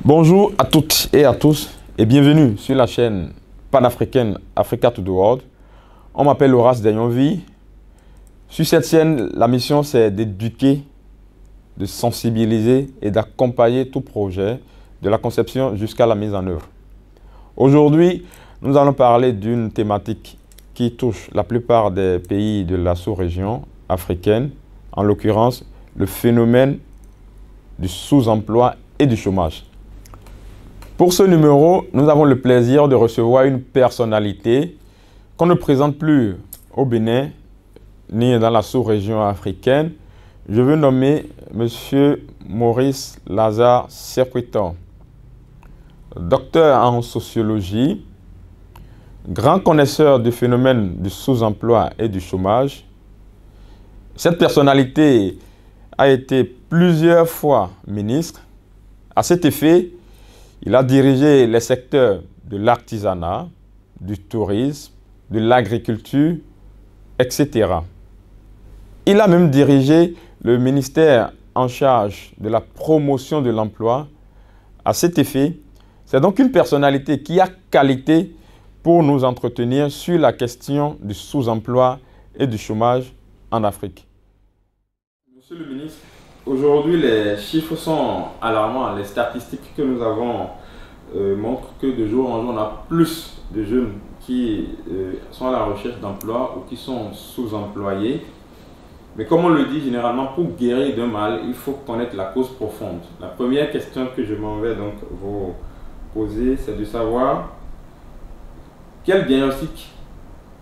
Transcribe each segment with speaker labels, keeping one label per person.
Speaker 1: Bonjour à toutes et à tous et bienvenue sur la chaîne panafricaine Africa to the World. On m'appelle Horace Dayonvi. Sur cette chaîne, la mission c'est d'éduquer, de sensibiliser et d'accompagner tout projet de la conception jusqu'à la mise en œuvre. Aujourd'hui, nous allons parler d'une thématique qui touche la plupart des pays de la sous-région africaine, en l'occurrence le phénomène du sous-emploi et du chômage. Pour ce numéro, nous avons le plaisir de recevoir une personnalité qu'on ne présente plus au Bénin ni dans la sous-région africaine. Je veux nommer M. Maurice Lazare Sékouitan, docteur en sociologie, grand connaisseur du phénomène du sous-emploi et du chômage. Cette personnalité a été plusieurs fois ministre. À cet effet, il a dirigé les secteurs de l'artisanat, du tourisme, de l'agriculture, etc. Il a même dirigé le ministère en charge de la promotion de l'emploi. À cet effet, c'est donc une personnalité qui a qualité pour nous entretenir sur la question du sous-emploi et du chômage en Afrique. Monsieur le ministre, aujourd'hui, les chiffres sont alarmants. Les statistiques que nous avons montrent que de jour en jour, on a plus de jeunes qui sont à la recherche d'emploi ou qui sont sous-employés. Mais comme on le dit généralement, pour guérir d'un mal, il faut connaître la cause profonde. La première question que je m'en vais donc vous poser, c'est de savoir quel diagnostic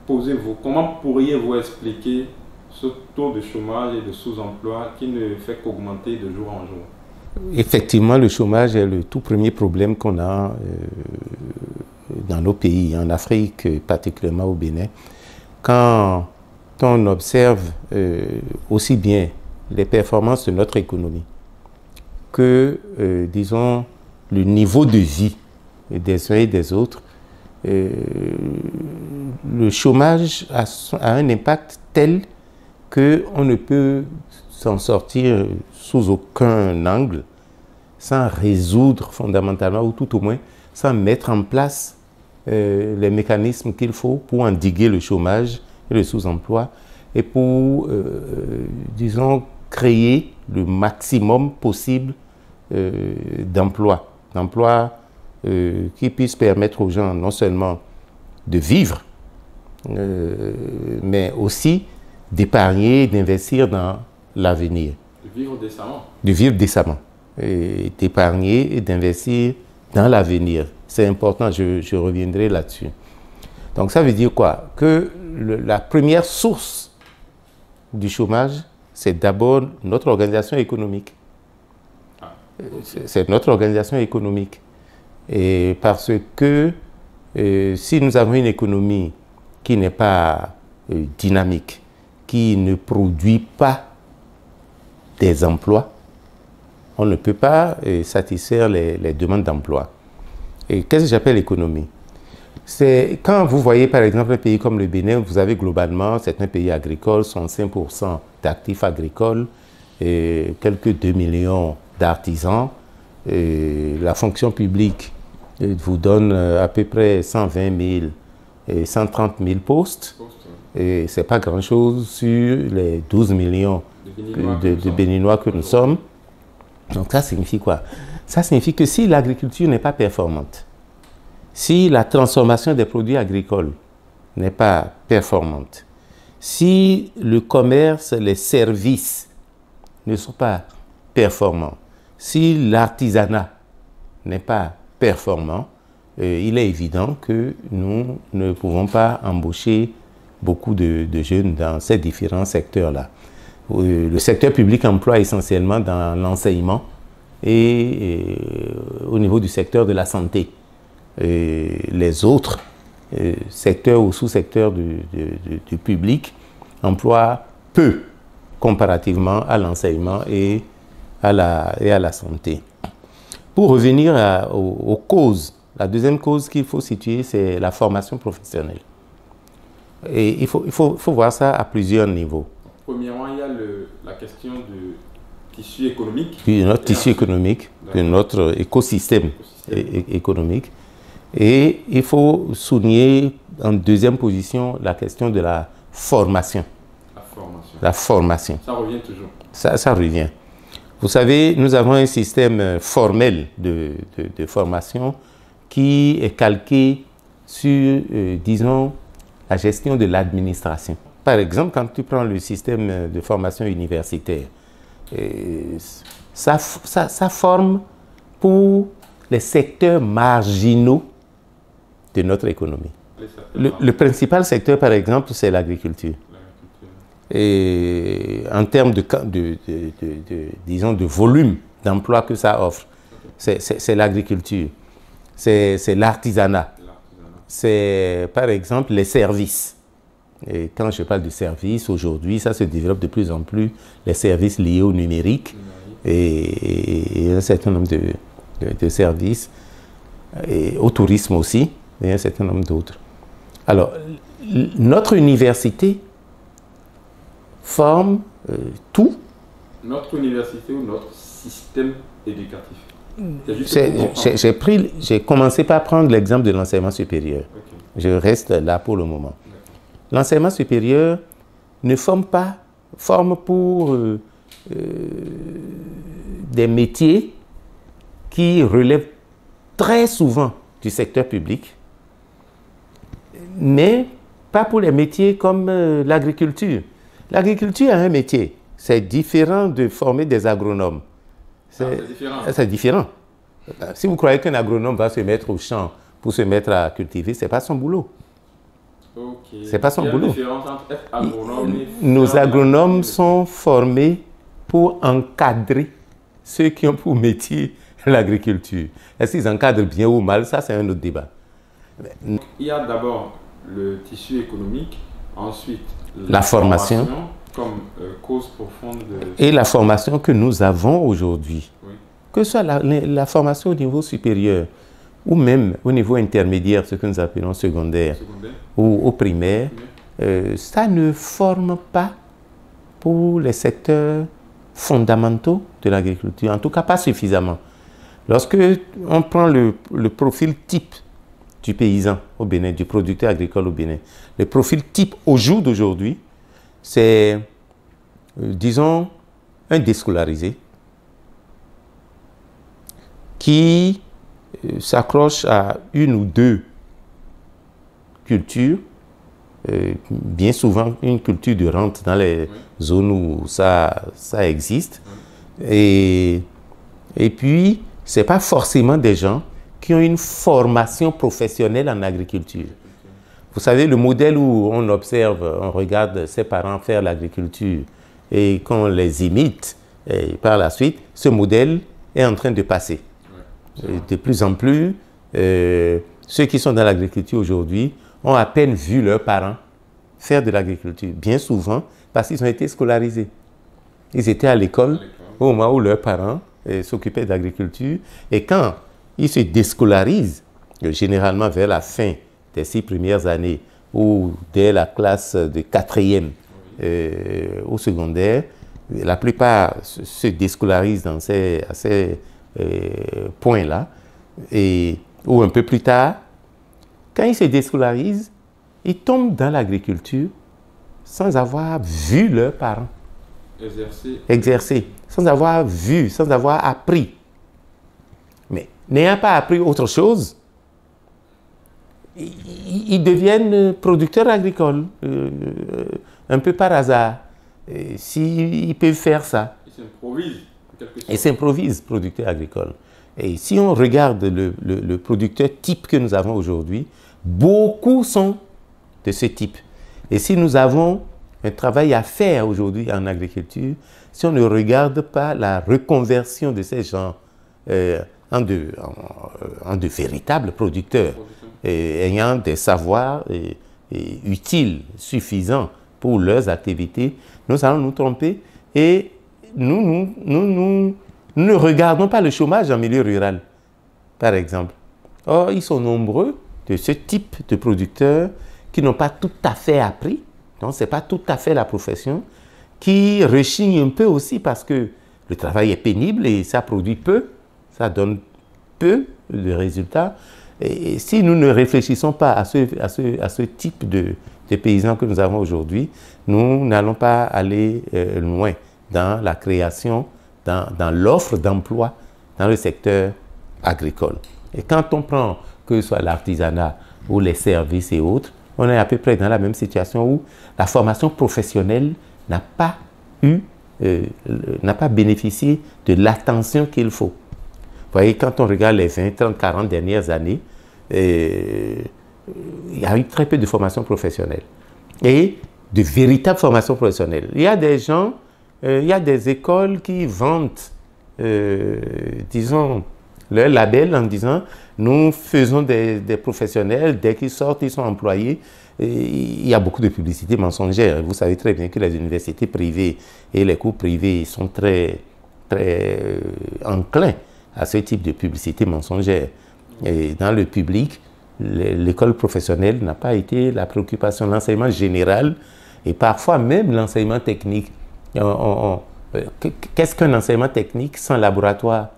Speaker 1: posez-vous? Comment pourriez-vous expliquer ce taux de chômage et de sous-emploi qui ne fait qu'augmenter de jour en jour?
Speaker 2: Effectivement, le chômage est le tout premier problème qu'on a dans nos pays, en Afrique, particulièrement au Bénin. Quand on observe aussi bien les performances de notre économie que, disons, le niveau de vie des uns et des autres, le chômage a un impact tel qu'on ne peut s'en sortir sous aucun angle sans résoudre fondamentalement, ou tout au moins sans mettre en place les mécanismes qu'il faut pour endiguer le chômage et le sous-emploi et pour, disons, créer le maximum possible d'emplois qui puissent permettre aux gens non seulement de vivre, mais aussi d'épargner, d'investir dans l'avenir.
Speaker 1: De vivre décemment.
Speaker 2: De vivre décemment. D'épargner et d'investir dans l'avenir. C'est important, je reviendrai là-dessus. Donc ça veut dire quoi? Que la première source du chômage, c'est d'abord notre organisation économique. C'est notre organisation économique. Et parce que si nous avons une économie qui n'est pas dynamique, qui ne produit pas des emplois, on ne peut pas satisfaire les demandes d'emploi. Et qu'est-ce que j'appelle l'économie? C'est quand vous voyez par exemple un pays comme le Bénin, vous avez globalement, c'est un pays agricole, 65% d'actifs agricoles, et quelques 2 millions d'artisans. La fonction publique vous donne à peu près 120 000 et 130 000 postes. Et ce n'est pas grand-chose sur les 12 millions de Béninois que nous sommes. Donc ça signifie quoi? Ça signifie que si l'agriculture n'est pas performante, si la transformation des produits agricoles n'est pas performante, si le commerce, les services ne sont pas performants, si l'artisanat n'est pas performant, il est évident que nous ne pouvons pas embaucher beaucoup de jeunes dans ces différents secteurs-là. Le secteur public emploie essentiellement dans l'enseignement et au niveau du secteur de la santé. Les autres secteurs ou sous-secteurs du public emploient peu comparativement à l'enseignement et à la santé. Pour revenir aux causes, la deuxième cause qu'il faut situer, c'est la formation professionnelle. Et il faut voir ça à plusieurs niveaux.
Speaker 1: Premièrement, il y a la question du tissu économique.
Speaker 2: Puis notre tissu économique. de notre écosystème économique. Et il faut souligner en deuxième position la question de la formation. La formation.
Speaker 1: Ça revient toujours.
Speaker 2: Ça revient. Vous savez, nous avons un système formel de formation qui est calqué sur, disons, la gestion de l'administration. Par exemple, quand tu prends le système de formation universitaire, ça forme pour les secteurs marginaux de notre économie. Le principal secteur, par exemple, c'est l'agriculture. Et en termes disons, de volume d'emploi que ça offre, c'est l'agriculture, c'est l'artisanat, c'est par exemple les services. Et quand je parle de services, aujourd'hui, ça se développe de plus en plus, les services liés au numérique et un certain nombre de services, et au tourisme aussi, et un certain nombre d'autres. Alors, notre université forme tout. Notre université ou notre système éducatif? J'ai commencé par prendre l'exemple de l'enseignement supérieur. Okay. Je reste là pour le moment. L'enseignement supérieur ne forme pour des métiers qui relèvent très souvent du secteur public, mais pas pour les métiers comme l'agriculture. L'agriculture a un métier. C'est différent de former des agronomes. C'est différent. Si vous croyez qu'un agronome va se mettre au champ pour se mettre à cultiver, ce n'est pas son boulot. Okay. Ce n'est pas son boulot. Nos agronomes sont formés pour encadrer ceux qui ont pour métier l'agriculture. Est-ce qu'ils encadrent bien ou mal? Ça, c'est un autre débat.
Speaker 1: Il y a d'abord le tissu économique, ensuite
Speaker 2: la formation
Speaker 1: comme cause profonde de...
Speaker 2: Et la formation que nous avons aujourd'hui, oui. Que ce soit la formation au niveau supérieur ou même au niveau intermédiaire, ce que nous appelons secondaire. Ou au primaire, ça ne forme pas pour les secteurs fondamentaux de l'agriculture, en tout cas pas suffisamment. Lorsque on prend le profil type du paysan au Bénin, du producteur agricole au Bénin, le profil type au jour d'aujourd'hui, c'est, disons, un déscolarisé qui s'accroche à une ou deux cultures, bien souvent une culture de rente dans les zones où ça existe. Et puis, ce n'est pas forcément des gens qui ont une formation professionnelle en agriculture. Vous savez, le modèle où on observe, on regarde ses parents faire l'agriculture et qu'on les imite, et par la suite, ce modèle est en train de passer. De plus en plus, ceux qui sont dans l'agriculture aujourd'hui ont à peine vu leurs parents faire de l'agriculture, bien souvent parce qu'ils ont été scolarisés. Ils étaient à l'école au moment où leurs parents s'occupaient d'agriculture, et quand ils se déscolarisent, généralement vers la fin des 6 premières années ou dès la classe de 4e au secondaire, la plupart se déscolarisent à ces points-là, ou un peu plus tard. Quand ils se déscolarisent, ils tombent dans l'agriculture sans avoir vu leurs parents exercer, sans avoir vu, sans avoir appris. Mais n'ayant pas appris autre chose, ils deviennent producteurs agricoles, un peu par hasard, s'ils peuvent faire ça. Ils s'improvisent, producteurs agricoles. Et si on regarde le producteur type que nous avons aujourd'hui, beaucoup sont de ce type. Et si nous avons un travail à faire aujourd'hui en agriculture, si on ne regarde pas la reconversion de ces gens en de véritables producteurs, ayant des savoirs utiles, suffisants pour leurs activités, nous allons nous tromper et nous ne regardons pas le chômage en milieu rural, par exemple. Or, ils sont nombreux de ce type de producteurs qui n'ont pas tout à fait appris, donc ce n'est pas tout à fait la profession, qui rechignent un peu aussi parce que le travail est pénible et ça produit peu. ça donne peu de résultats. Et si nous ne réfléchissons pas à ce type de paysans que nous avons aujourd'hui, nous n'allons pas aller loin dans la création, dans l'offre d'emploi dans le secteur agricole. Et quand on prend que ce soit l'artisanat ou les services et autres, on est à peu près dans la même situation où la formation professionnelle n'a pas bénéficié de l'attention qu'il faut. Vous voyez, quand on regarde les 20, 30, 40 dernières années, il y a eu très peu de formation professionnelle et de véritable formation professionnelle. Il y a des gens, il y a des écoles qui vantent, disons, leur label en disant nous faisons des professionnels, dès qu'ils sortent, ils sont employés. Et il y a beaucoup de publicités mensongères. Vous savez très bien que les universités privées et les cours privés sont très enclins à ce type de publicité mensongère. Et dans le public, l'école professionnelle n'a pas été la préoccupation. L'enseignement général et parfois même l'enseignement technique. Qu'est-ce qu'un enseignement technique sans laboratoire,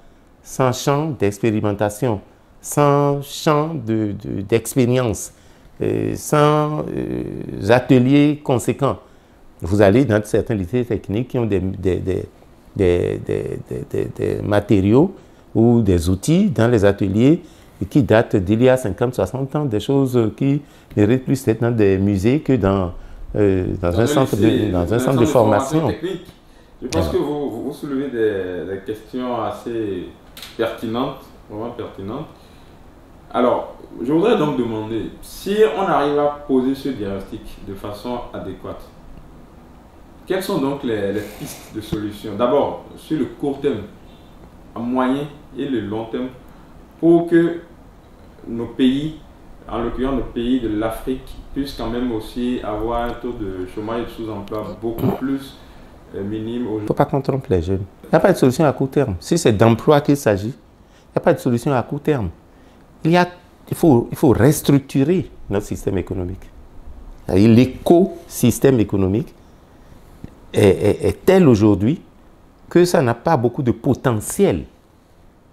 Speaker 2: sans champ d'expérimentation, sans champ d'expérience, sans ateliers conséquents? Vous allez dans certains lycées techniques qui ont des matériaux ou des outils dans les ateliers qui datent d'il y a 50, 60 ans, des choses qui méritent plus d'être dans des musées que dans un centre de formation
Speaker 1: technique. Je pense que vous soulevez des questions assez pertinentes, vraiment pertinentes. Alors, je voudrais donc demander, si on arrive à poser ce diagnostic de façon adéquate, quelles sont donc les pistes de solutions? D'abord, sur le court terme, à moyen et le long terme, pour que nos pays, en l'occurrence nos pays de l'Afrique, puissent quand même aussi avoir un taux de chômage et de sous-emploi beaucoup plus minime aujourd'hui.
Speaker 2: Il ne faut pas qu'on trompe les jeunes. Il n'y a pas de solution à court terme. Si c'est d'emploi qu'il s'agit, il n'y a pas de solution à court terme. Il faut restructurer notre système économique. L'écosystème économique est tel aujourd'hui que ça n'a pas beaucoup de potentiel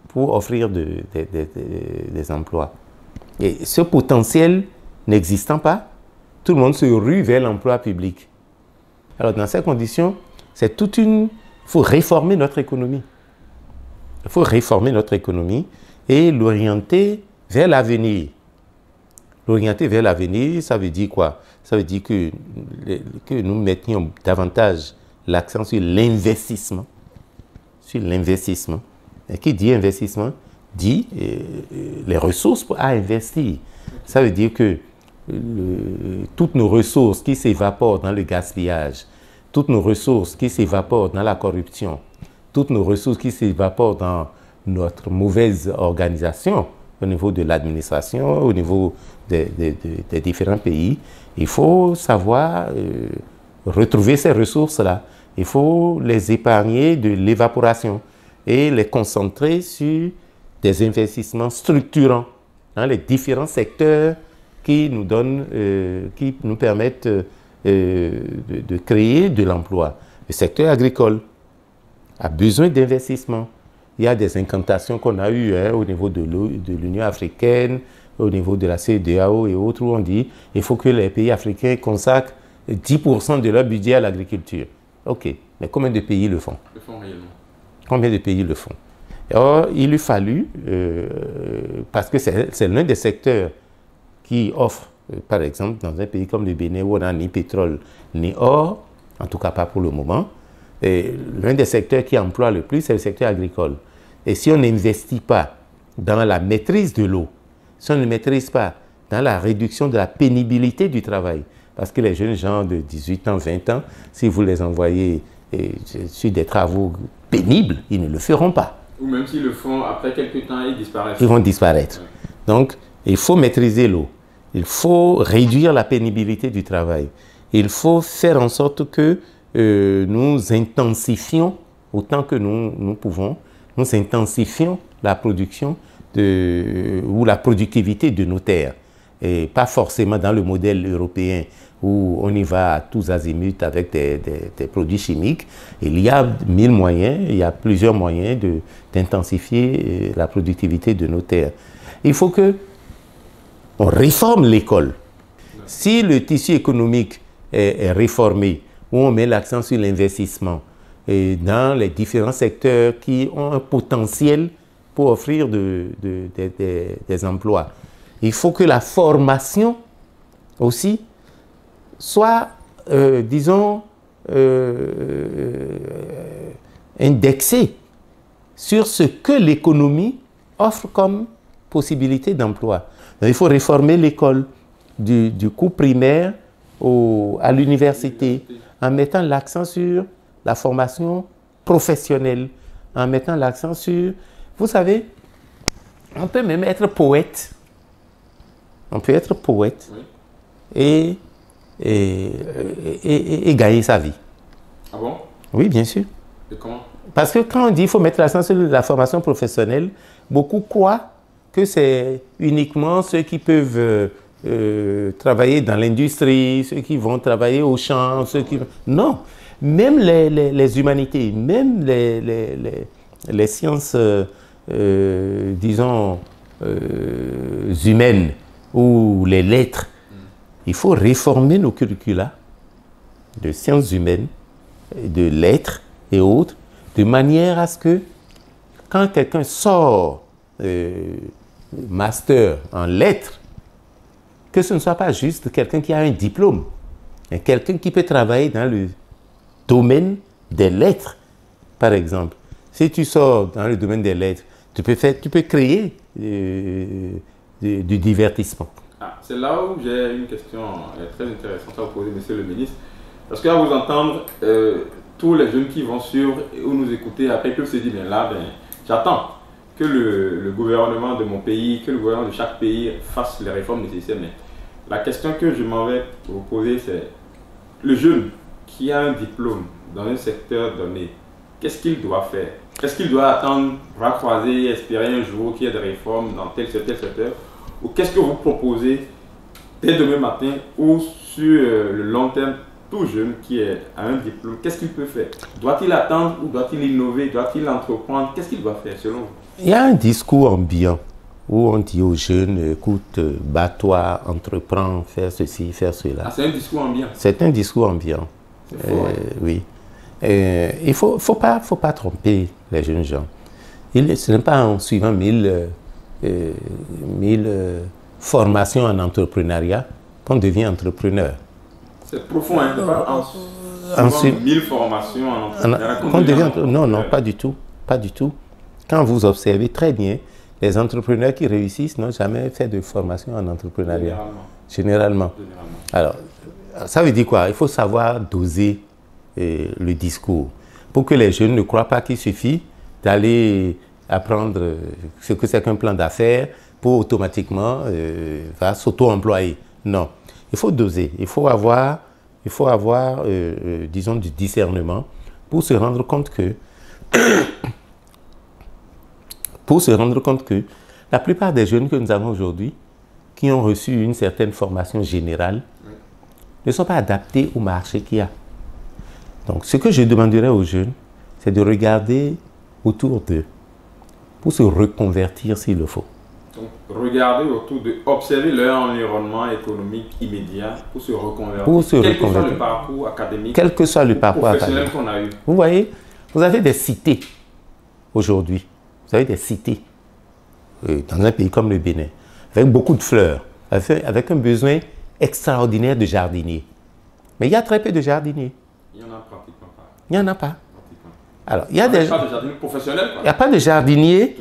Speaker 2: pour offrir des emplois. Et ce potentiel n'existant pas, tout le monde se rue vers l'emploi public. Alors dans ces conditions, il faut réformer notre économie. Il faut réformer notre économie et l'orienter vers l'avenir. L'orienter vers l'avenir, ça veut dire quoi? Ça veut dire que nous mettions davantage l'accent sur l'investissement. Sur l'investissement. Et qui dit investissement dit les ressources à investir. Ça veut dire que toutes nos ressources qui s'évaporent dans le gaspillage, toutes nos ressources qui s'évaporent dans la corruption, toutes nos ressources qui s'évaporent dans notre mauvaise organisation au niveau de l'administration, au niveau des différents pays, il faut savoir retrouver ces ressources-là. Il faut les épargner de l'évaporation et les concentrer sur des investissements structurants dans les différents secteurs qui nous permettent de créer de l'emploi. Le secteur agricole a besoin d'investissement. Il y a des incantations qu'on a eues au niveau de l'Union africaine, au niveau de la CEDEAO et autres, où on dit qu'il faut que les pays africains consacrent 10% de leur budget à l'agriculture. OK, mais combien de pays le font?
Speaker 1: Le font réellement.
Speaker 2: Combien de pays le font? Alors, il eût fallu, parce que c'est l'un des secteurs qui offre, par exemple, dans un pays comme le Bénin, où on n'a ni pétrole ni or, en tout cas pas pour le moment, l'un des secteurs qui emploie le plus, c'est le secteur agricole. Et si on n'investit pas dans la maîtrise de l'eau, si on ne maîtrise pas dans la réduction de la pénibilité du travail, parce que les jeunes gens de 18 ans, 20 ans, si vous les envoyez sur des travaux pénibles, ils ne le feront pas.
Speaker 1: Ou même s'ils le font, après quelques temps, ils disparaissent.
Speaker 2: Ils vont disparaître. Ouais. Donc, il faut maîtriser l'eau. Il faut réduire la pénibilité du travail. Il faut faire en sorte que nous intensifions, autant que nous pouvons, nous intensifions la production ou la productivité de nos terres. et pas forcément dans le modèle européen où on y va à tous azimuts avec des produits chimiques. Il y a 1000 moyens, il y a plusieurs moyens d'intensifier la productivité de nos terres. Il faut que on réforme l'école. Si le tissu économique est réformé, où on met l'accent sur l'investissement et dans les différents secteurs qui ont un potentiel pour offrir des emplois, il faut que la formation aussi soit, disons, indexée sur ce que l'économie offre comme possibilité d'emploi. Il faut réformer l'école du cours primaire à l'université en mettant l'accent sur la formation professionnelle, en mettant l'accent sur, vous savez, on peut même être poète. On peut être poète et gagner sa vie.
Speaker 1: Ah bon?
Speaker 2: Oui, bien sûr.
Speaker 1: Et comment?
Speaker 2: Parce que quand on dit qu'il faut mettre l'accent sur la formation professionnelle, beaucoup croient que c'est uniquement ceux qui peuvent travailler dans l'industrie, ceux qui vont travailler au champ, ceux qui... Non, même les humanités, même les sciences, disons, humaines ou les lettres, il faut réformer nos curricula de sciences humaines, de lettres et autres, de manière à ce que quand quelqu'un sort master en lettres, que ce ne soit pas juste quelqu'un qui a un diplôme, mais quelqu'un qui peut travailler dans le domaine des lettres, par exemple. Si tu sors dans le domaine des lettres, tu peux créer du divertissement.
Speaker 1: Ah, c'est là où j'ai une question très intéressante à vous poser, monsieur le ministre. Parce qu'à vous entendre, tous les jeunes qui vont suivre ou nous écouter, après ils peuvent se dire, bien là, j'attends que le gouvernement de mon pays, que le gouvernement de chaque pays fasse les réformes nécessaires. Mais la question que je m'en vais vous poser, c'est le jeune qui a un diplôme dans un secteur donné, qu'est-ce qu'il doit faire? Est-ce qu'il doit attendre, croiser, espérer un jour qu'il y ait des réformes dans tel secteur? Ou qu'est-ce que vous proposez dès demain matin ou sur le long terme, tout jeune qui a un diplôme, qu'est-ce qu'il peut faire? Doit-il attendre ou doit-il innover? Doit-il entreprendre? Qu'est-ce qu'il doit faire selon vous?
Speaker 2: Il y a un discours ambiant où on dit aux jeunes, écoute, bats-toi, entreprends, faire ceci, faire cela.
Speaker 1: Ah, c'est un discours ambiant? C'est
Speaker 2: un discours ambiant.
Speaker 1: C'est faux,
Speaker 2: oui. Il ne faut pas tromper les jeunes gens. Ce n'est pas en suivant 1000 formations en entrepreneuriat qu'on devient entrepreneur.
Speaker 1: C'est profond, hein? En suivant 1000 formations en entrepreneuriat.
Speaker 2: Non, pas du tout. Pas du tout. Quand vous observez très bien, les entrepreneurs qui réussissent n'ont jamais fait de formation en entrepreneuriat. Généralement. Alors, ça veut dire quoi? Il faut savoir doser le discours pour que les jeunes ne croient pas qu'il suffit d'aller apprendre ce que c'est qu'un plan d'affaires pour automatiquement va s'auto-employer. Non, il faut doser, il faut avoir disons, du discernement pour se rendre compte que la plupart des jeunes que nous avons aujourd'hui, qui ont reçu une certaine formation générale, ne sont pas adaptés au marché qu'il y a. Donc, ce que je demanderais aux jeunes, c'est de regarder autour d'eux pour se reconvertir s'il le faut.
Speaker 1: Donc, regarder autour d'eux, observer leur environnement économique immédiat pour se reconvertir. Quel que soit le parcours académique,
Speaker 2: quel que soit le parcours
Speaker 1: professionnel qu'on a eu.
Speaker 2: Vous voyez, vous avez des cités aujourd'hui. Vous avez des cités dans un pays comme le Bénin, avec beaucoup de fleurs, avec un besoin extraordinaire de jardiniers. Mais il y a très peu de jardiniers.
Speaker 1: Il n'y en a pratiquement pas.
Speaker 2: Il n'y en a pas. Alors, il n'y a
Speaker 1: pas de jardiniers professionnels.
Speaker 2: Il n'y a pas de jardiniers,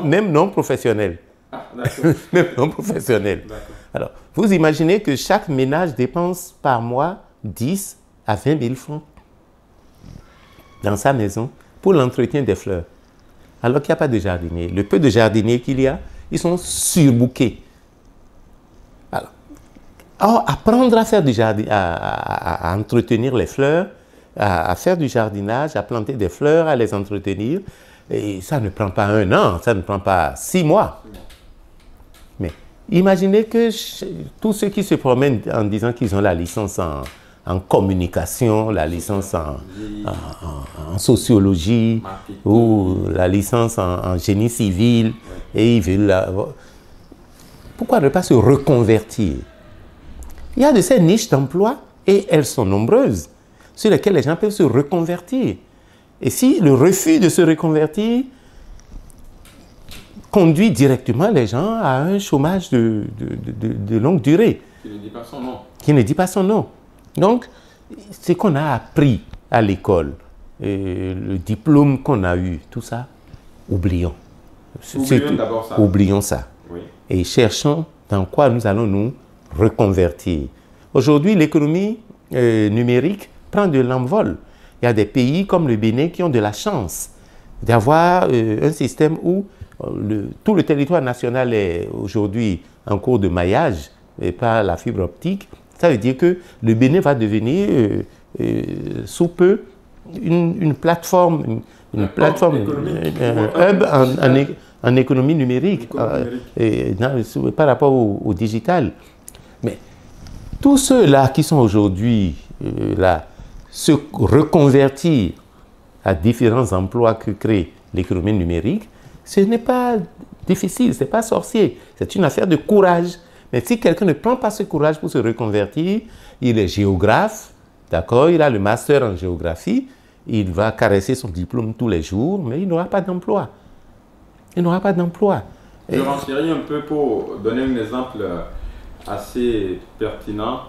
Speaker 2: même non professionnels.
Speaker 1: Ah, d'accord.
Speaker 2: Même non professionnels. Alors, vous imaginez que chaque ménage dépense par mois 10 à 20 000 francs dans sa maison pour l'entretien des fleurs. Alors qu'il n'y a pas de jardiniers. Le peu de jardiniers qu'il y a, ils sont surbookés. Alors, apprendre à faire du jardin, à entretenir les fleurs, à faire du jardinage, à planter des fleurs, à les entretenir, et ça ne prend pas 1 an, ça ne prend pas 6 mois. Mais Imaginez que tous ceux qui se promènent en disant qu'ils ont la licence en communication, la licence en sociologie, ou la licence en génie civil, et ils veulent pourquoi ne pas se reconvertir? Il y a de ces niches d'emploi, et elles sont nombreuses, sur lesquelles les gens peuvent se reconvertir. Et si le refus de se reconvertir conduit directement les gens à un chômage de longue durée.
Speaker 1: Qui ne dit pas son nom.
Speaker 2: Qui ne dit pas son nom. Donc, ce qu'on a appris à l'école, le diplôme qu'on a eu, tout ça, oublions.
Speaker 1: Oublions d'abord ça.
Speaker 2: Oublions ça.
Speaker 1: Oui.
Speaker 2: Et cherchons dans quoi nous allons nous reconvertir. Aujourd'hui, l'économie numérique prend de l'envol. Il y a des pays comme le Bénin qui ont de la chance d'avoir un système où tout le territoire national est aujourd'hui en cours de maillage par la fibre optique. Ça veut dire que le Bénin va devenir sous peu une plateforme, un hub en économie numérique, par rapport au digital. Mais tous ceux-là qui sont aujourd'hui là, se reconvertir à différents emplois que crée l'économie numérique, ce n'est pas difficile, ce n'est pas sorcier, c'est une affaire de courage. Mais si quelqu'un ne prend pas ce courage pour se reconvertir, il est géographe, d'accord, il a le master en géographie, il va caresser son diplôme tous les jours, mais il n'aura pas d'emploi. Il n'aura pas d'emploi.
Speaker 1: Je renchéris un peu pour donner un exemple assez pertinent.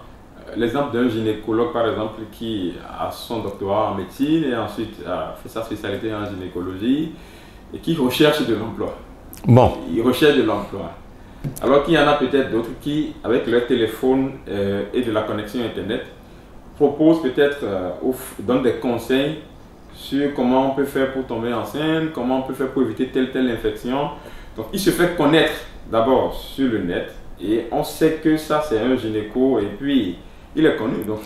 Speaker 1: L'exemple d'un gynécologue, par exemple, qui a son doctorat en médecine et ensuite a fait sa spécialité en gynécologie et qui recherche de l'emploi.
Speaker 2: Bon.
Speaker 1: Il recherche de l'emploi. Alors qu'il y en a peut-être d'autres qui, avec leur téléphone et de la connexion Internet, proposent peut-être, donnent des conseils sur comment on peut faire pour tomber enceinte, comment on peut faire pour éviter telle infection. Donc, il se fait connaître d'abord sur le net et on sait que ça, c'est un gynéco et puis il est connu. Donc,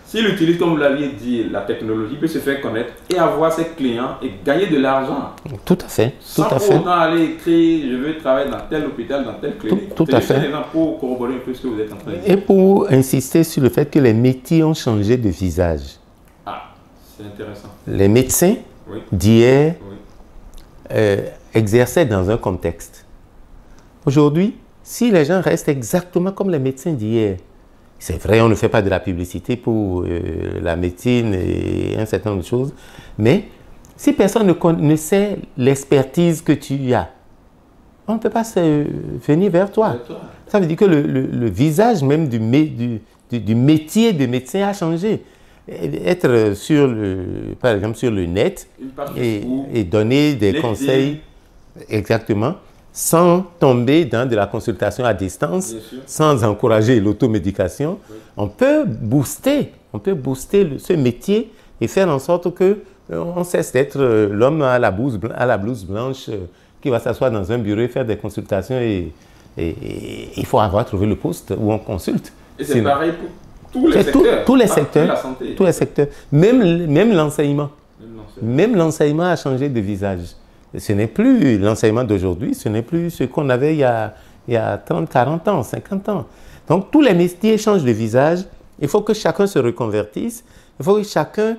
Speaker 1: s'il utilise, comme vous l'aviez dit, la technologie, il peut se faire connaître et avoir ses clients et gagner de l'argent.
Speaker 2: Tout à fait.
Speaker 1: Sans pour autant aller écrire, je veux travailler dans tel hôpital, dans telle clinique.
Speaker 2: Tout à fait.
Speaker 1: Pour corroborer un peu ce que vous êtes en train de dire.
Speaker 2: Et pour insister sur le fait que les métiers ont changé de visage.
Speaker 1: Ah, c'est intéressant.
Speaker 2: Les médecins d'hier exerçaient dans un contexte. Aujourd'hui, si les gens restent exactement comme les médecins d'hier, c'est vrai, on ne fait pas de la publicité pour la médecine et un certain nombre de choses, mais si personne ne sait l'expertise que tu as, on ne peut pas venir vers toi. Ça veut dire que le visage même du métier de médecin a changé. Être par exemple sur le net et donner des conseils, exactement, sans tomber dans de la consultation à distance, sans encourager l'automédication, on peut booster ce métier et faire en sorte que on cesse d'être l'homme à la blouse blanche qui va s'asseoir dans un bureau et faire des consultations et il faut avoir trouvé le poste où on consulte.
Speaker 1: Et c'est pareil pour tous les secteurs.
Speaker 2: Tous les secteurs, tous les secteurs. Même l'enseignement. Même l'enseignement a changé de visage. Ce n'est plus l'enseignement d'aujourd'hui, ce n'est plus ce qu'on avait il y a 30, 40 ans, 50 ans. Donc, tous les métiers changent de visage. Il faut que chacun se reconvertisse. Il faut que chacun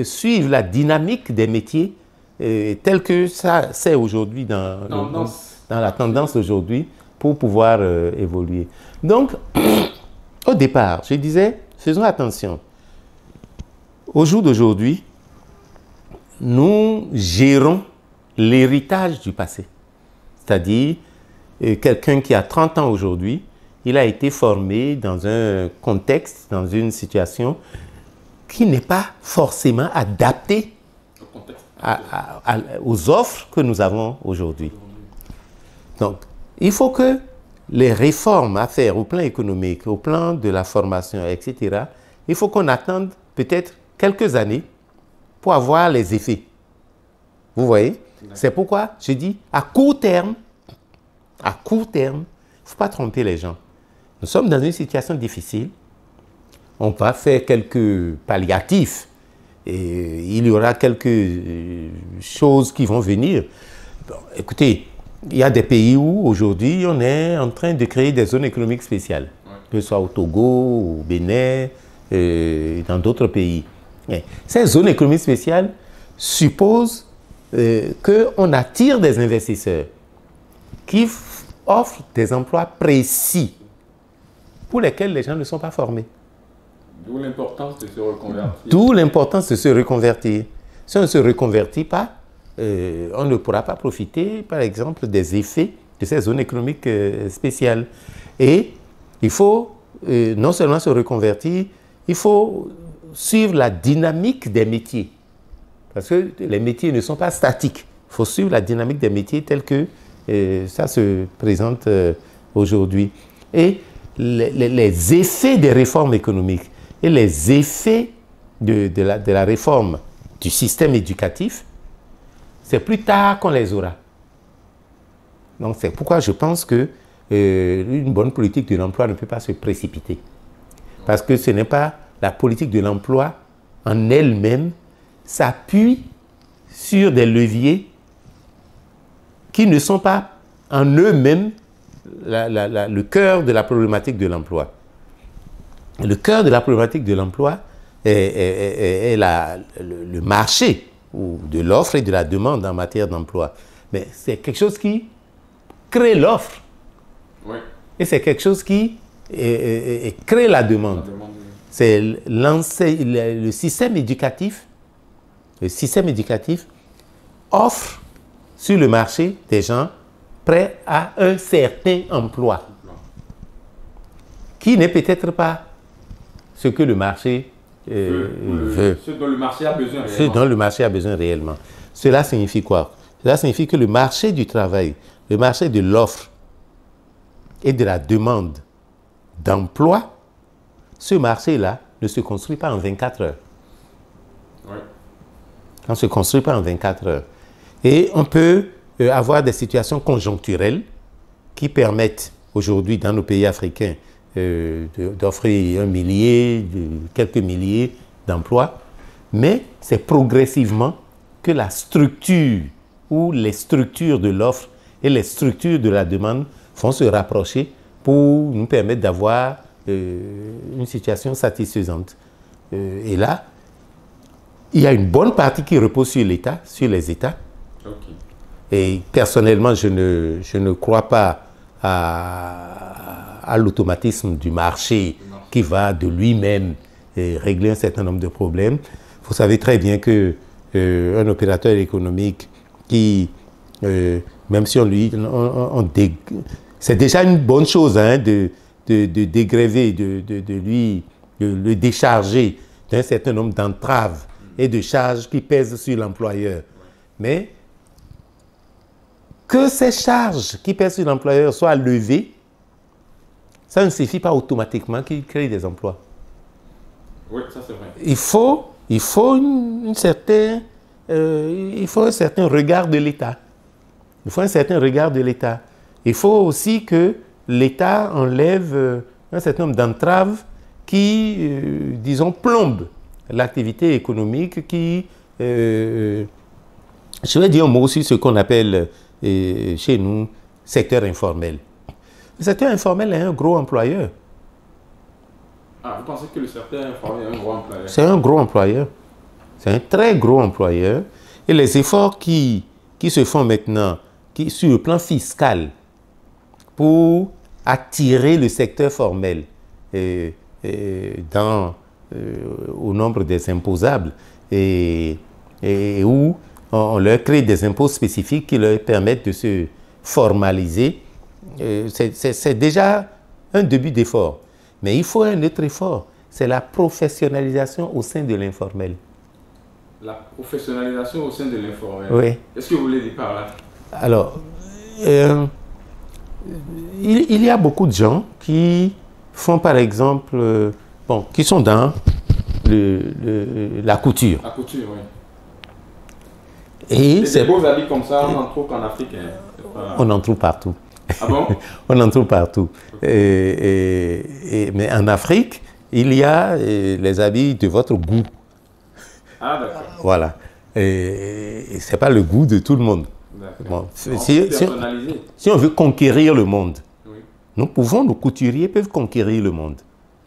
Speaker 2: suive la dynamique des métiers telle que ça c'est aujourd'hui dans la tendance d'aujourd'hui pour pouvoir évoluer. Donc, au départ, je disais, faisons attention. Au jour d'aujourd'hui, nous gérons l'héritage du passé. C'est-à-dire, quelqu'un qui a 30 ans aujourd'hui, il a été formé dans un contexte, dans une situation qui n'est pas forcément adaptée aux offres que nous avons aujourd'hui. Donc, il faut que les réformes à faire au plan économique, au plan de la formation, etc., il faut qu'on attende peut-être quelques années pour avoir les effets. Vous voyez? C'est pourquoi je dis à court terme, il ne faut pas tromper les gens. Nous sommes dans une situation difficile. On va faire quelques palliatifs et il y aura quelques choses qui vont venir. Bon, écoutez, il y a des pays où aujourd'hui on est en train de créer des zones économiques spéciales, que ce soit au Togo, au Bénin, dans d'autres pays. Ces zones économiques spéciales supposent qu'on attire des investisseurs qui offrent des emplois précis pour lesquels les gens ne sont pas formés.
Speaker 1: D'où l'importance de se reconvertir.
Speaker 2: D'où l'importance de se reconvertir. Si on ne se reconvertit pas, on ne pourra pas profiter, par exemple, des effets de ces zones économiques spéciales. Et il faut non seulement se reconvertir, il faut suivre la dynamique des métiers. Parce que les métiers ne sont pas statiques. Il faut suivre la dynamique des métiers telle que ça se présente aujourd'hui. Et les effets des réformes économiques et les effets de la réforme du système éducatif, c'est plus tard qu'on les aura. Donc c'est pourquoi je pense que une bonne politique de l'emploi ne peut pas se précipiter. Parce que ce n'est pas la politique de l'emploi en elle-même s'appuie sur des leviers qui ne sont pas en eux-mêmes le cœur de la problématique de l'emploi. Le cœur de la problématique de l'emploi est le marché ou de l'offre et de la demande en matière d'emploi. Mais c'est quelque chose qui crée l'offre.
Speaker 1: Oui.
Speaker 2: Et c'est quelque chose qui crée la demande. C'est le système éducatif. Le système éducatif offre sur le marché des gens prêts à un certain emploi, qui n'est peut-être pas ce que le marché veut.
Speaker 1: Ce dont le marché a besoin réellement.
Speaker 2: Ce dont le marché a besoin réellement. Cela signifie quoi? Cela signifie que le marché du travail, le marché de l'offre et de la demande d'emploi, ce marché-là ne se construit pas en 24 heures.
Speaker 1: Oui.
Speaker 2: On ne se construit pas en 24 heures. Et on peut avoir des situations conjoncturelles qui permettent aujourd'hui dans nos pays africains d'offrir quelques milliers d'emplois, mais c'est progressivement que la structure ou les structures de l'offre et les structures de la demande vont se rapprocher pour nous permettre d'avoir une situation satisfaisante. Et là, il y a une bonne partie qui repose sur l'État, sur les États.
Speaker 1: Okay.
Speaker 2: Et personnellement, je ne crois pas à l'automatisme du marché qui va de lui-même régler un certain nombre de problèmes. Vous savez très bien qu'un opérateur économique qui, même si on lui... c'est déjà une bonne chose hein, de dégréver, de le décharger d'un certain nombre d'entraves et de charges qui pèsent sur l'employeur. Mais que ces charges qui pèsent sur l'employeur soient levées, ça ne suffit pas automatiquement qu'il crée des emplois.
Speaker 1: Oui, ça c'est vrai.
Speaker 2: Il faut un certain regard de l'État. Il faut un certain regard de l'État. Il faut aussi que l'État enlève un certain nombre d'entraves qui, disons, plombent l'activité économique qui, je vais dire un mot sur ce qu'on appelle chez nous secteur informel. Le secteur informel est un gros employeur.
Speaker 1: Ah, vous pensez que le secteur informel est un gros employeur?
Speaker 2: C'est un gros employeur. C'est un très gros employeur. Et les efforts qui se font maintenant sur le plan fiscal pour attirer le secteur formel au nombre des imposables et où on leur crée des impôts spécifiques qui leur permettent de se formaliser. C'est déjà un début d'effort. Mais il faut un autre effort, c'est la professionnalisation au sein de l'informel.
Speaker 1: La professionnalisation au sein de l'informel.
Speaker 2: Oui.
Speaker 1: Qu'est-ce que vous voulez dire par là?
Speaker 2: Alors, il y a beaucoup de gens qui font par exemple, qui sont dans la couture.
Speaker 1: La couture, oui.
Speaker 2: Et
Speaker 1: des beaux habits comme ça, on en trouve qu'en Afrique. Hein.
Speaker 2: On en trouve partout.
Speaker 1: Ah bon?
Speaker 2: On en trouve partout. Mais en Afrique, il y a les habits de votre goût.
Speaker 1: Ah d'accord.
Speaker 2: Voilà. Et ce n'est pas le goût de tout le monde. Bon, si on veut conquérir le monde, oui. Nous pouvons, nos couturiers peuvent conquérir le monde.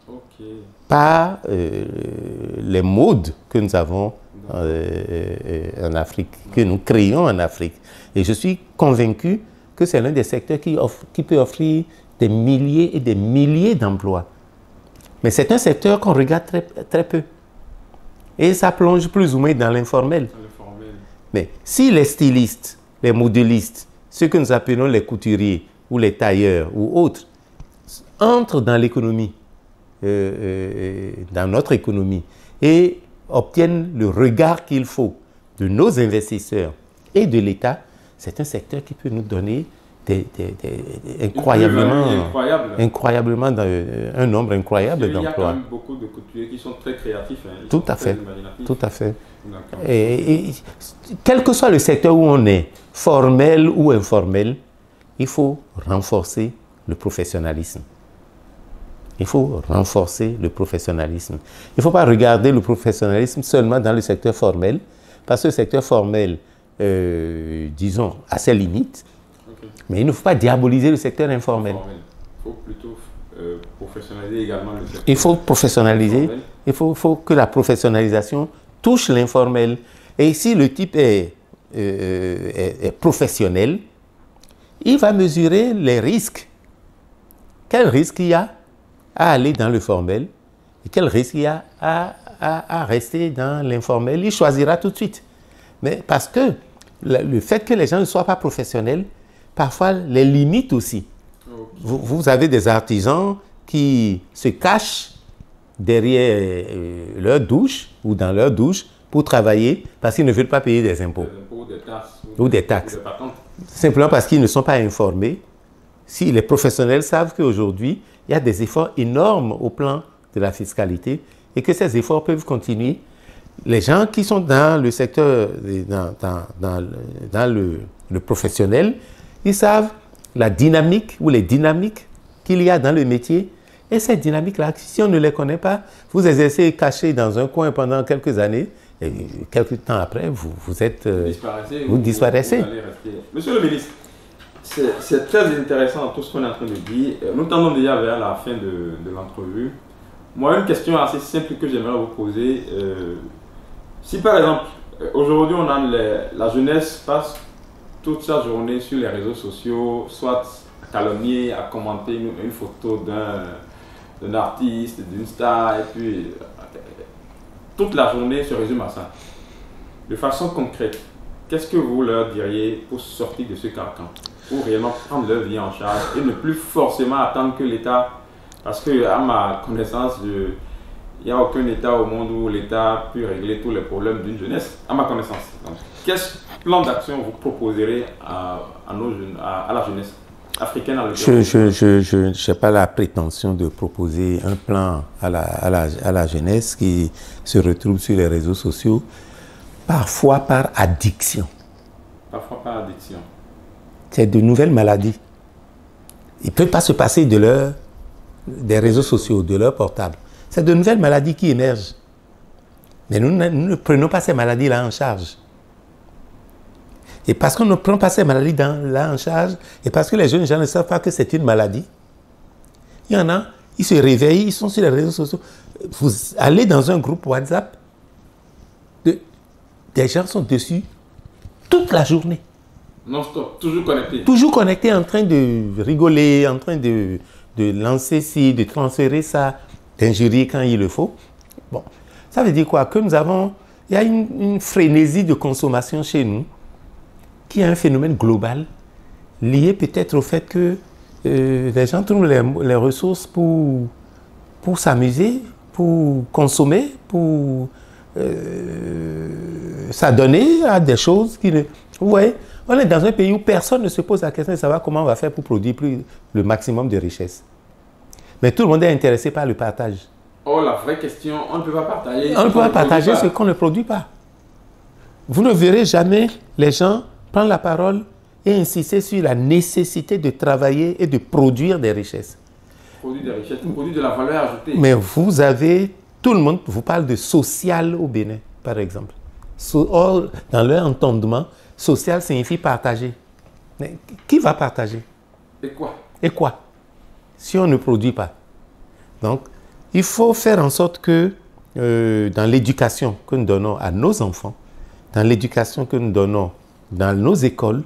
Speaker 2: Okay. Par les modes que nous avons en Afrique, que nous créons en Afrique. Et je suis convaincu que c'est l'un des secteurs qui peut offrir des milliers et des milliers d'emplois. Mais c'est un secteur qu'on regarde très, très peu. Et ça plonge plus ou moins dans l'informel. Mais si les stylistes, les modélistes, ceux que nous appelons les couturiers ou les tailleurs ou autres, entrent dans l'économie, dans notre économie, et obtiennent le regard qu'il faut de nos investisseurs et de l'État, c'est un secteur qui peut nous donner incroyablement un nombre incroyable d'emplois. Il y a quand même
Speaker 1: beaucoup de couturiers qui sont très créatifs. Hein,
Speaker 2: tout à fait, tout à fait. Et quel que soit le secteur où on est, formel ou informel, il faut renforcer le professionnalisme. Il faut renforcer le professionnalisme. Il ne faut pas regarder le professionnalisme seulement dans le secteur formel, parce que le secteur formel, disons, a ses limites. Okay. Mais il ne faut pas diaboliser le secteur informel.
Speaker 1: Il faut plutôt professionnaliser également le secteur.
Speaker 2: Il faut professionnaliser. Informel. Il faut que la professionnalisation touche l'informel. Et si le type est professionnel, il va mesurer les risques. Quel risque il y a à aller dans le formel et quel risque il y a à rester dans l'informel? Il choisira tout de suite. Mais parce que le fait que les gens ne soient pas professionnels, parfois les limite aussi. Okay. Vous avez des artisans qui se cachent derrière leur douche ou dans leur douche pour travailler parce qu'ils ne veulent pas payer des impôts. Des impôts, des taxes. Ou des taxes. Simplement parce qu'ils ne sont pas informés. Si les professionnels savent qu'aujourd'hui, il y a des efforts énormes au plan de la fiscalité et que ces efforts peuvent continuer. Les gens qui sont dans le secteur, dans le professionnel, ils savent la dynamique ou les dynamiques qu'il y a dans le métier. Et ces dynamiques-là, si on ne les connaît pas, vous exercez caché dans un coin pendant quelques années, et quelques temps après, vous disparaissez.
Speaker 1: Monsieur le ministre, c'est très intéressant tout ce qu'on est en train de dire. Nous tendons déjà vers la fin de l'entrevue. Moi, une question assez simple que j'aimerais vous poser. Si par exemple, aujourd'hui, on a la jeunesse passe toute sa journée sur les réseaux sociaux, soit à calomnier, à commenter une photo d'un artiste, d'une star, et puis toute la journée se résume à ça. De façon concrète, qu'est-ce que vous leur diriez pour sortir de ce carcan, pour réellement prendre leur vie en charge et ne plus forcément attendre que l'État, parce que à ma connaissance, il n'y a aucun État au monde où l'État peut régler tous les problèmes d'une jeunesse, à ma connaissance. Donc, quel plan d'action vous proposerez à la jeunesse africaine?
Speaker 2: Je n'ai pas la prétention de proposer un plan à la jeunesse qui se retrouve sur les réseaux sociaux, parfois par addiction.
Speaker 1: Parfois par addiction.
Speaker 2: C'est de nouvelles maladies. Ils ne peuvent pas se passer des réseaux sociaux, de leur portable. C'est de nouvelles maladies qui émergent. Mais nous ne prenons pas ces maladies-là en charge. Et parce qu'on ne prend pas ces maladies-là en charge, et parce que les jeunes gens ne savent pas que c'est une maladie, il y en a, ils se réveillent, ils sont sur les réseaux sociaux. Vous allez dans un groupe WhatsApp, des gens sont dessus toute la journée.
Speaker 1: Non-stop, toujours connectés.
Speaker 2: Toujours connectés, en train de rigoler, en train de lancer ci, de transférer ça, d'injurier quand il le faut. Bon, ça veut dire quoi? Que il y a une frénésie de consommation chez nous, qui est un phénomène global, lié peut-être au fait que les gens trouvent les ressources pour s'amuser, pour consommer, pour s'adonner à des choses qui ne... Vous voyez, on est dans un pays où personne ne se pose la question de savoir comment on va faire pour produire le maximum de richesses. Mais tout le monde est intéressé par le partage.
Speaker 1: Oh, la vraie question, on ne peut pas partager.
Speaker 2: On ne peut pas partager ce qu'on ne produit pas. Vous ne verrez jamais les gens prendre la parole et insister sur la nécessité de travailler et de produire des richesses.
Speaker 1: Produire des richesses, produire de la valeur ajoutée.
Speaker 2: Mais vous avez, tout le monde vous parle de social au Bénin, par exemple. Or, dans leur entendement, social signifie partager. Mais qui va partager?
Speaker 1: Et quoi?
Speaker 2: Et quoi? Si on ne produit pas. Donc, il faut faire en sorte que dans l'éducation que nous donnons à nos enfants, dans l'éducation que nous donnons dans nos écoles,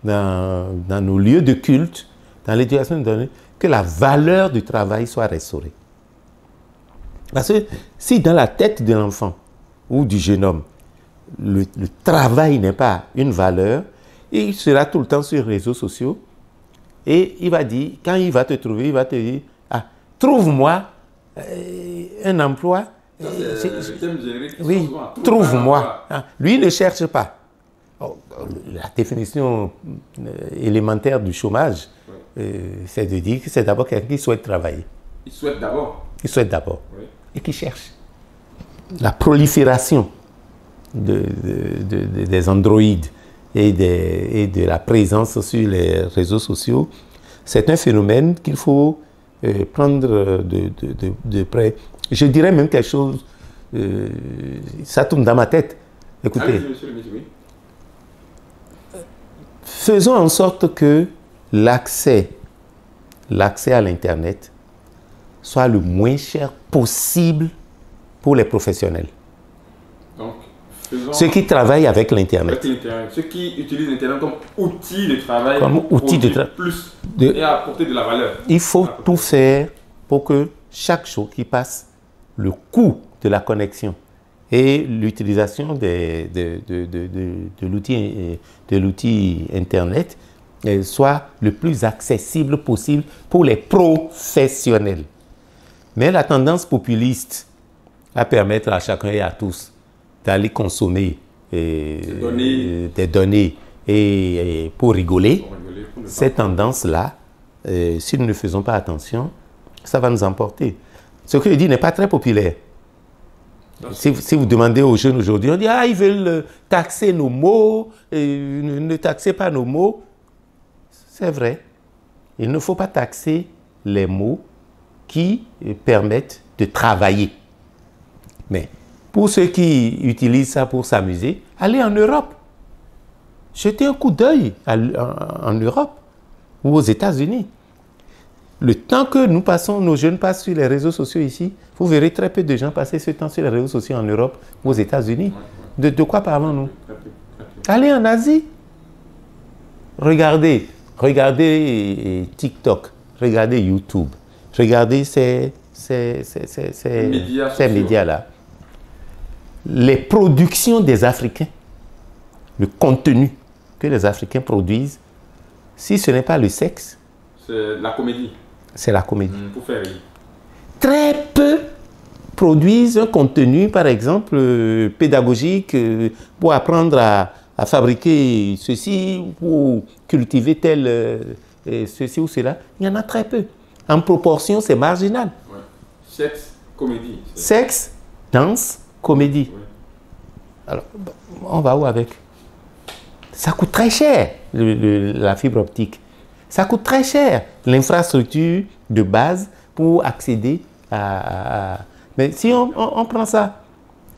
Speaker 2: dans nos lieux de culte, dans l'éducation que nous donnons, que la valeur du travail soit restaurée. Parce que si dans la tête de l'enfant ou du jeune homme, le travail n'est pas une valeur, il sera tout le temps sur les réseaux sociaux et il va dire, quand il va te trouver, il va te dire, ah, trouve-moi un emploi. Oui, trouve-moi. Lui ne cherche pas. La définition élémentaire du chômage, c'est de dire que c'est d'abord quelqu'un qui souhaite travailler.
Speaker 1: Il souhaite d'abord.
Speaker 2: Il souhaite d'abord. Oui. Et qui cherche. La prolifération des androïdes et de la présence sur les réseaux sociaux, c'est un phénomène qu'il faut prendre de près. Je dirais même quelque chose, ça tourne dans ma tête. Écoutez,
Speaker 1: allez, monsieur le ministre, oui.
Speaker 2: Faisons en sorte que l'accès à l'Internet soit le moins cher possible pour les professionnels.
Speaker 1: Donc,
Speaker 2: ceux qui travaillent avec l'Internet.
Speaker 1: Ceux qui utilisent l'Internet comme outil de travail,
Speaker 2: comme outil de travail,
Speaker 1: plus et apporter de la valeur.
Speaker 2: Il faut tout faire pour que chaque jour qui passe, le coût de la connexion et l'utilisation de l'outil Internet soit le plus accessible possible pour les professionnels. Mais la tendance populiste à permettre à chacun et à tous d'aller consommer des données et pour rigoler, cette tendance-là, si nous ne faisons pas attention, ça va nous emporter. Ce que je dis n'est pas très populaire. Si vous demandez aux jeunes aujourd'hui, on dit « Ah, ils veulent taxer nos mots, ne taxez pas nos mots. » C'est vrai. Il ne faut pas taxer les mots qui permettent de travailler. Mais pour ceux qui utilisent ça pour s'amuser, allez en Europe. Jetez un coup d'œil en Europe ou aux États-Unis. Le temps que nous passons, nos jeunes passent sur les réseaux sociaux ici, vous verrez très peu de gens passer ce temps sur les réseaux sociaux en Europe ou aux États-Unis. De quoi parlons-nous? Allez en Asie. Regardez TikTok, regardez YouTube, regardez ces médias-là. Les productions des Africains, le contenu que les Africains produisent, si ce n'est pas le sexe,
Speaker 1: c'est la comédie.
Speaker 2: C'est la comédie.
Speaker 1: Pour faire rire.
Speaker 2: Très peu produisent un contenu, par exemple, pédagogique pour apprendre à fabriquer ceci, pour cultiver tel, ceci ou cela. Il y en a très peu. En proportion, c'est marginal.
Speaker 1: Ouais. Sexe, comédie.
Speaker 2: Sexe, danse, comédie. Ouais. Alors, on va où avec? Ça coûte très cher, la fibre optique. Ça coûte très cher, l'infrastructure de base pour accéder à... Mais si on prend ça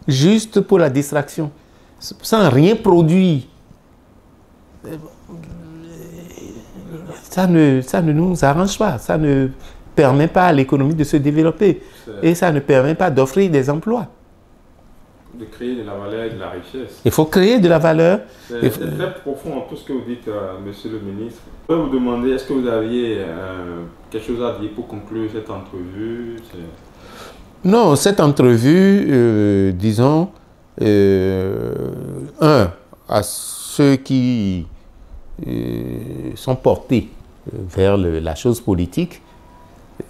Speaker 2: juste pour la distraction, sans rien produire, ça ne nous arrange pas, ça ne permet pas à l'économie de se développer et ça ne permet pas d'offrir des emplois.
Speaker 1: De créer de la valeur et de la richesse.
Speaker 2: Il faut créer de la valeur.
Speaker 1: C'est très profond en tout ce que vous dites, monsieur le ministre. Je peux vous demander, est-ce que vous aviez quelque chose à dire pour conclure cette entrevue?
Speaker 2: Non, cette entrevue, disons, à ceux qui sont portés vers la chose politique,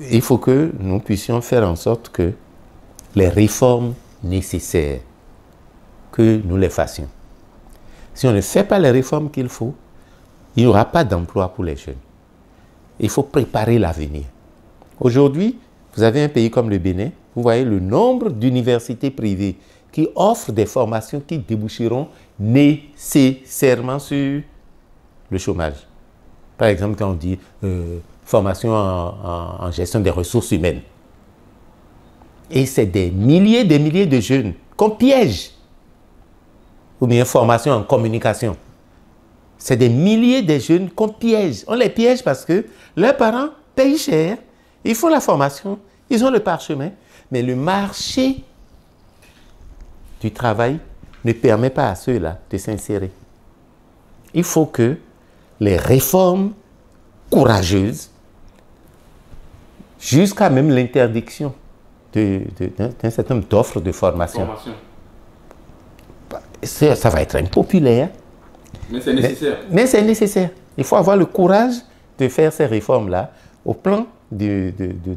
Speaker 2: il faut que nous puissions faire en sorte que les réformes nécessaires, que nous les fassions. Si on ne fait pas les réformes qu'il faut, il n'y aura pas d'emploi pour les jeunes. Il faut préparer l'avenir. Aujourd'hui, vous avez un pays comme le Bénin, vous voyez le nombre d'universités privées qui offrent des formations qui déboucheront nécessairement sur le chômage. Par exemple, quand on dit formation en gestion des ressources humaines. Et c'est des milliers de jeunes qu'on piège. Ou bien formation en communication. C'est des milliers de jeunes qu'on piège. On les piège parce que leurs parents payent cher, ils font la formation, ils ont le parchemin, mais le marché du travail ne permet pas à ceux-là de s'insérer. Il faut que les réformes courageuses, jusqu'à même l'interdiction d'un certain nombre d'offres de formation. Ça va être impopulaire.
Speaker 1: Mais c'est nécessaire.
Speaker 2: Mais c'est nécessaire. Il faut avoir le courage de faire ces réformes-là au plan de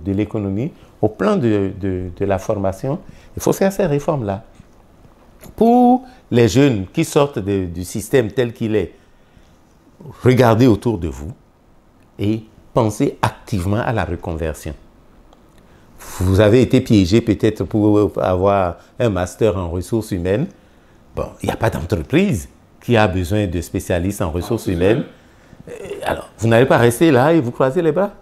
Speaker 2: l'économie, au plan de la formation. Il faut faire ces réformes-là. Pour les jeunes qui sortent du système tel qu'il est, regardez autour de vous et pensez activement à la reconversion. Vous avez été piégé peut-être pour avoir un master en ressources humaines. Bon, il n'y a pas d'entreprise qui a besoin de spécialistes en ressources humaines. Alors, vous n'allez pas rester là et vous croiser les bras.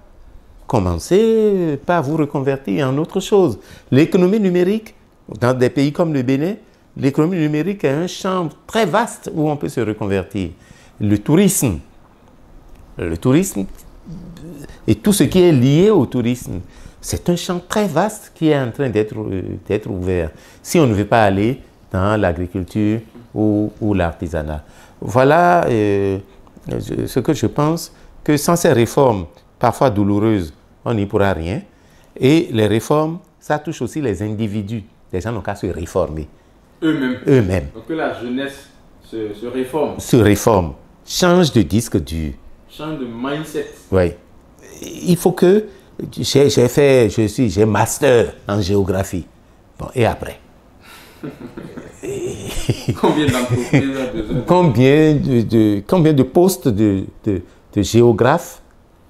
Speaker 2: Commencez par vous reconvertir en autre chose. L'économie numérique, dans des pays comme le Bénin, l'économie numérique est un champ très vaste où on peut se reconvertir. Le tourisme et tout ce qui est lié au tourisme, c'est un champ très vaste qui est en train d'être ouvert. Si on ne veut pas aller dans l'agriculture ou l'artisanat. Voilà ce que je pense, que sans ces réformes, parfois douloureuses, on n'y pourra rien. Et les réformes, ça touche aussi les individus. Les gens n'ont qu'à se réformer. Eux-mêmes.
Speaker 1: Donc que la jeunesse se réforme.
Speaker 2: Se réforme. Change de disque dur.
Speaker 1: Change de mindset.
Speaker 2: Oui. Il faut que... J'ai master en géographie. Bon, et après?
Speaker 1: Combien d'entreprises a besoin
Speaker 2: combien de postes de géographes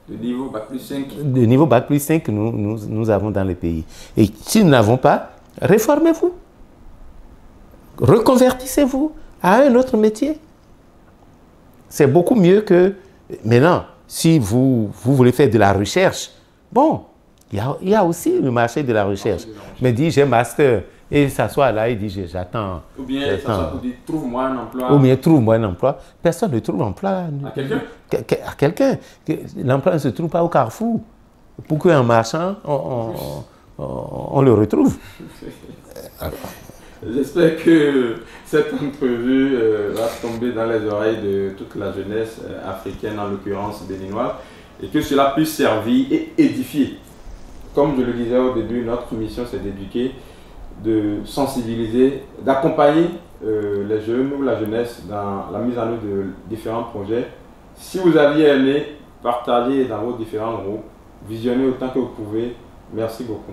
Speaker 1: de niveau Bac plus 5
Speaker 2: de niveau Bac plus 5 que nous avons dans le pays? Et si nous n'avons pas, réformez-vous. Reconvertissez-vous à un autre métier. C'est beaucoup mieux que... Maintenant, si vous voulez faire de la recherche, bon, il y a aussi le marché de la recherche. Mais dit, j'ai master, et s'assoit là et dit, j'attends.
Speaker 1: Ou bien, trouve-moi un emploi.
Speaker 2: Ou bien, trouve-moi un emploi. Personne ne trouve emploi.
Speaker 1: À quelqu'un?
Speaker 2: À quelqu'un. L'emploi ne se trouve pas au carrefour. Pour qu'en marchant, on le retrouve.
Speaker 1: J'espère que cette entrevue va tomber dans les oreilles de toute la jeunesse africaine, en l'occurrence béninoise, et que cela puisse servir et édifier. Comme je le disais au début, notre mission c'est d'éduquer, de sensibiliser, d'accompagner les jeunes ou la jeunesse dans la mise en œuvre de différents projets. Si vous aviez aimé, partagez dans vos différents groupes, visionnez autant que vous pouvez. Merci beaucoup.